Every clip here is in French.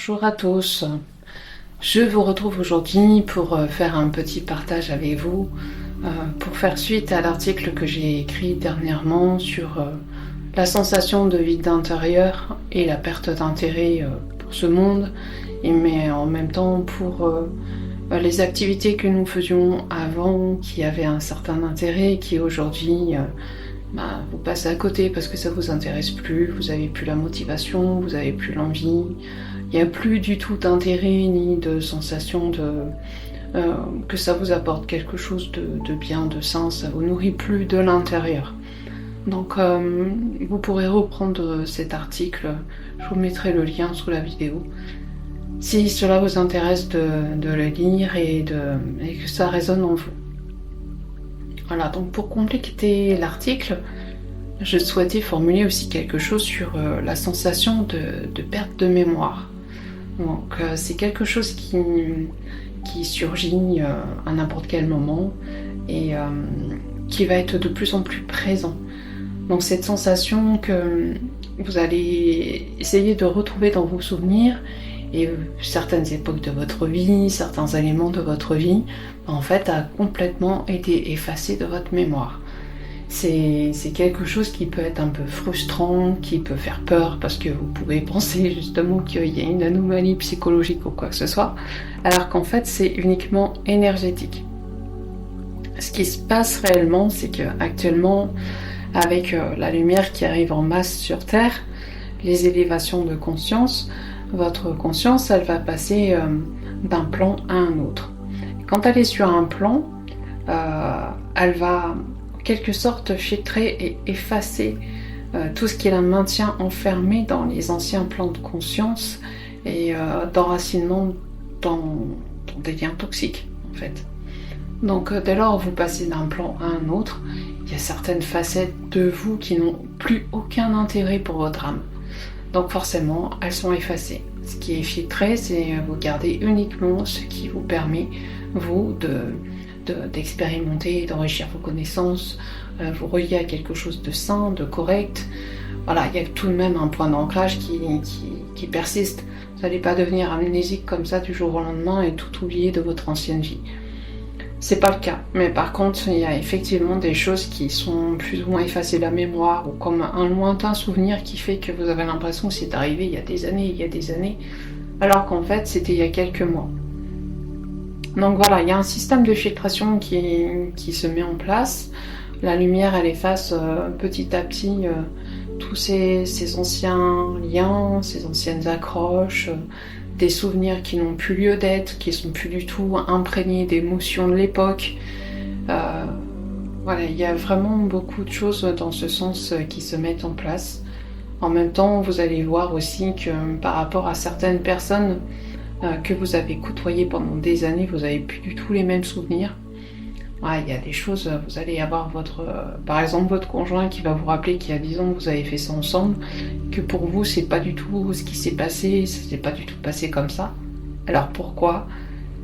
Bonjour à tous, je vous retrouve aujourd'hui pour faire un petit partage avec vous, pour faire suite à l'article que j'ai écrit dernièrement sur la sensation de vide intérieur et la perte d'intérêt pour ce monde, mais en même temps pour les activités que nous faisions avant, qui avaient un certain intérêt, qui aujourd'hui vous passez à côté parce que ça vous intéresse plus, vous avez plus la motivation, vous avez plus l'envie, il n'y a plus du tout d'intérêt ni de sensation que ça vous apporte quelque chose de bien, de sain, ça vous nourrit plus de l'intérieur. Donc vous pourrez reprendre cet article, je vous mettrai le lien sous la vidéo. Si cela vous intéresse de le lire et que ça résonne en vous. Voilà, donc pour compléter l'article, je souhaitais formuler aussi quelque chose sur la sensation de perte de mémoire. Donc c'est quelque chose qui surgit à n'importe quel moment et qui va être de plus en plus présent. Donc cette sensation que vous allez essayer de retrouver dans vos souvenirs et certaines époques de votre vie, certains éléments de votre vie, en fait, a complètement été effacé de votre mémoire. C'est quelque chose qui peut être un peu frustrant, qui peut faire peur, parce que vous pouvez penser justement qu'il y a une anomalie psychologique ou quoi que ce soit, alors qu'en fait, c'est uniquement énergétique. Ce qui se passe réellement, c'est qu'actuellement, avec la lumière qui arrive en masse sur Terre, les élévations de conscience, votre conscience, elle va passer d'un plan à un autre. Quand elle est sur un plan, elle va en quelque sorte filtrer et effacer tout ce qui la maintient enfermée dans les anciens plans de conscience et d'enracinement dans des liens toxiques, en fait. Donc dès lors vous passez d'un plan à un autre, il y a certaines facettes de vous qui n'ont plus aucun intérêt pour votre âme. Donc forcément, elles sont effacées. Ce qui est filtré, c'est vous gardez uniquement ce qui vous permet, vous, d'expérimenter, d'enrichir vos connaissances, vous relier à quelque chose de sain, de correct. Voilà, il y a tout de même un point d'ancrage qui persiste. Vous n'allez pas devenir amnésique comme ça du jour au lendemain et tout oublier de votre ancienne vie. C'est pas le cas, mais par contre, il y a effectivement des choses qui sont plus ou moins effacées de la mémoire, ou comme un lointain souvenir qui fait que vous avez l'impression que c'est arrivé il y a des années, alors qu'en fait, c'était il y a quelques mois. Donc voilà, il y a un système de filtration qui se met en place. La lumière, elle efface petit à petit tous ces anciens liens, ces anciennes accroches, des souvenirs qui n'ont plus lieu d'être, qui sont plus du tout imprégnés d'émotions de l'époque. Voilà, il y a vraiment beaucoup de choses dans ce sens qui se mettent en place. En même temps, vous allez voir aussi que par rapport à certaines personnes que vous avez côtoyées pendant des années, vous n'avez plus du tout les mêmes souvenirs. Ouais, il y a des choses, vous allez avoir par exemple votre conjoint qui va vous rappeler qu'il y a 10 ans vous avez fait ça ensemble, que pour vous c'est pas du tout ce qui s'est passé, ça s'est pas du tout passé comme ça. Alors pourquoi ?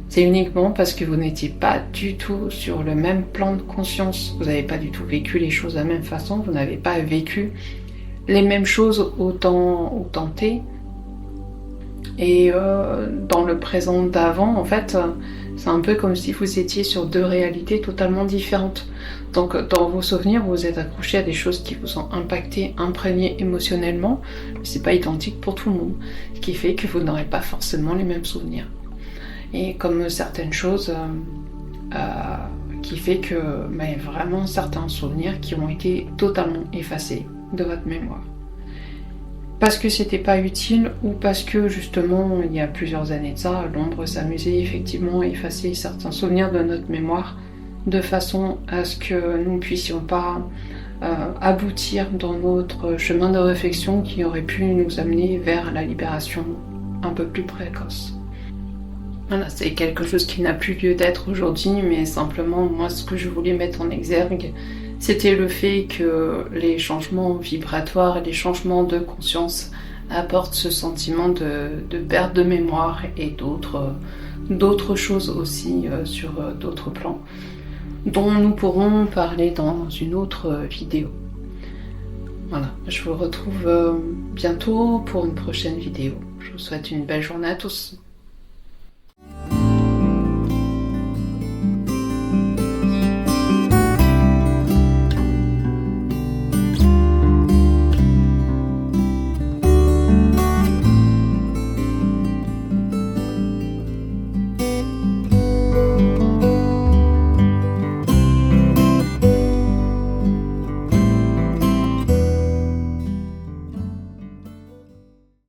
C'est uniquement parce que vous n'étiez pas du tout sur le même plan de conscience, vous n'avez pas du tout vécu les choses de la même façon, vous n'avez pas vécu les mêmes choses autant T. Et dans le présent d'avant, en fait, c'est un peu comme si vous étiez sur deux réalités totalement différentes. Donc dans vos souvenirs, vous êtes accroché à des choses qui vous ont impacté, imprégné émotionnellement, mais c'est pas identique pour tout le monde. Ce qui fait que vous n'aurez pas forcément les mêmes souvenirs. Et comme certaines choses qui fait que vraiment certains souvenirs qui ont été totalement effacés de votre mémoire. Parce que c'était pas utile ou parce que justement il y a plusieurs années de ça, l'ombre s'amusait effectivement à effacer certains souvenirs de notre mémoire de façon à ce que nous ne puissions pas aboutir dans notre chemin de réflexion qui aurait pu nous amener vers la libération un peu plus précoce. Voilà, c'est quelque chose qui n'a plus lieu d'être aujourd'hui, mais simplement moi ce que je voulais mettre en exergue, c'était le fait que les changements vibratoires et les changements de conscience apportent ce sentiment de perte de mémoire et d'autres choses aussi sur d'autres plans, dont nous pourrons parler dans une autre vidéo. Voilà, je vous retrouve bientôt pour une prochaine vidéo. Je vous souhaite une belle journée à tous.